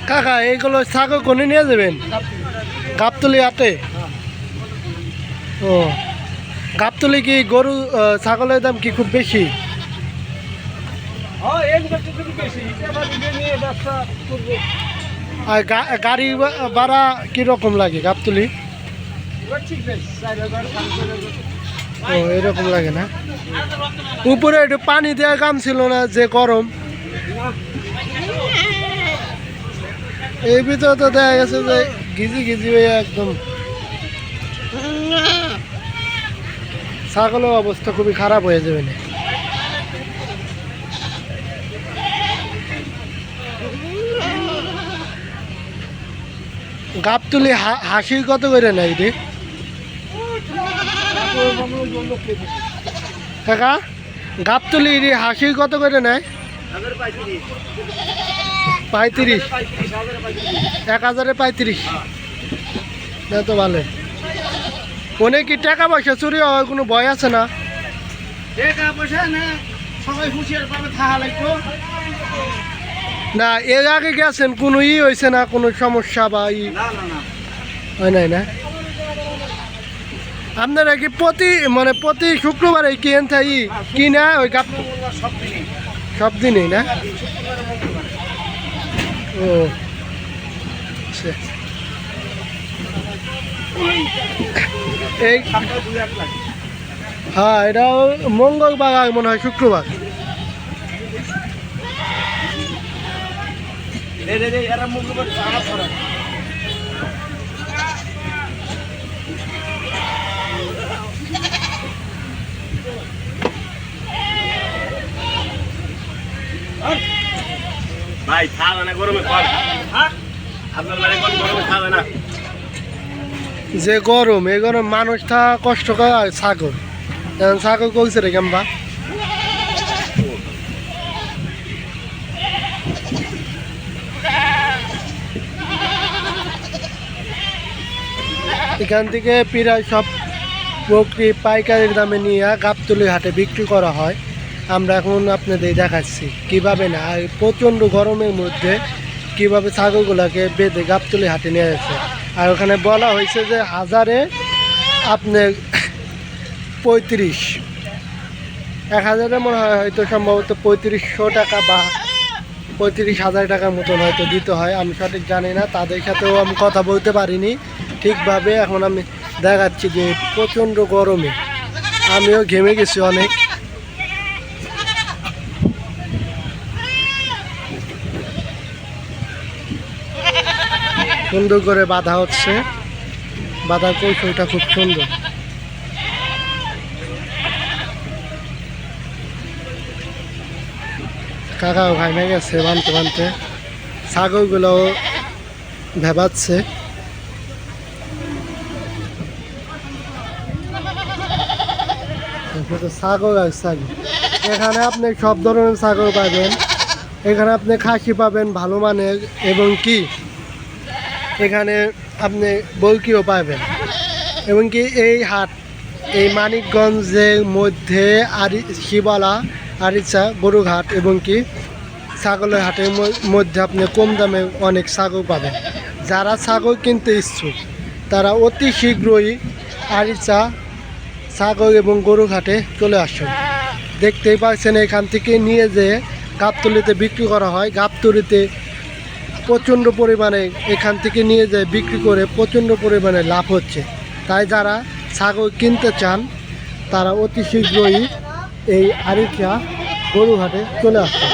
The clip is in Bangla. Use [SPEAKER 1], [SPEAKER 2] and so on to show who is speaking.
[SPEAKER 1] কাকা এইগুলো ছাগল কোনে নিয়ে যাবেন? গাবতলি হাটে। ও গাবতলি কি গরু ছাগলের দাম কি খুব বেশি? আর গাড়ি ভাড়া কিরকম লাগে গাবতলি? ও এরকম লাগে না? উপরে একটু পানি দেওয়া কাম ছিল না, যে গরম। এই ভিতরে তো দেখা গেছে যে গিজি গিজি হয়ে একদম ছাগলের অবস্থা খুবই খারাপ হয়ে যাবে না। গাবতলি হাসি কত করে নাই রে কাকা? গাবতলি হাসি কত করে নেয়? 35। 1035 না তো ভালো। ওনে কি টাকা পয়সা চুরি হওয়ার কোনো ভয় আছে না? না এর আগে গেছেন কোনো হয়েছে না, কোনো সমস্যা বা হয় নাই না? আপনারা কি প্রতি শুক্রবারে কি কি না ওই সব দিনই না? ও এই হ্যাঁ, এটা মঙ্গলবার আর মনে হয় শুক্রবার।
[SPEAKER 2] ভাই খাওয়া না গরমে আপনার গরমে খাওয়া না,
[SPEAKER 1] যে গরম এই গরম মানুষ থা কষ্ট করে। ছাগল ছাগল কইছে রে কেমবা এখান থেকে প্রায় সব বকরি পাইকারির দামে নিয়ে গাবতলি হাটে বিক্রি করা হয়। আমরা এখন আপনাদের দেখাচ্ছি কিভাবে না প্রচণ্ড গরমের মধ্যে কিভাবে ছাগলগুলোকে বেঁধে গাবতলি হাটে নিয়ে যাচ্ছে। আর ওখানে বলা হয়েছে যে হাজারে আপনার 35, 1000-এ মনে হয় হয়তো সম্ভবত 3500 টাকা বা 35,000 টাকার মতন হয়তো দিতে হয়। আমি সঠিক জানি না, তাদের সাথেও আমি কথা বলতে পারিনি ঠিকভাবে। এখন আমি দেখাচ্ছি যে প্রচণ্ড গরমে আমিও ঘেমে গেছি অনেক। সুন্দর করে বাঁধা হচ্ছে, বাঁধার কৌশলটা খুব সুন্দর। কাকাও ঘামে গেছে বানতে বানতে, ছাগলগুলোও ভেবাচ্ছে। ছাগল আর ছাগল, এখানে আপনি সব ধরনের ছাগল পাবেন। এখানে আপনি খাসি পাবেন ভালো মানের, এবং কি এখানে আপনি বলকিও পাবেন। এবং কি এই হাট এই মানিকগঞ্জের মধ্যে শিবালা, আরিচা, গরুঘাট এবং কি ছাগলের হাটের মধ্যে আপনি কম দামে অনেক ছাগল পাবেন। যারা ছাগল কিনতে ইচ্ছুক তারা অতি শীঘ্রই আরিচা, ছাগল এবং গরুঘাটে চলে আসুন। দেখতেই পাচ্ছেন এখান থেকে নিয়ে যেয়ে গাবতলিতে বিক্রি করা হয়। গাবতলিতে প্রচণ্ড পরিমাণে এখান থেকে নিয়ে যায় বিক্রি করে প্রচণ্ড পরিমাণে লাভ হচ্ছে। তাই যারা ছাগল কিনতে চান তারা অতি শীঘ্রই এই আরিচা, গরুঘাটে চলে আসুন।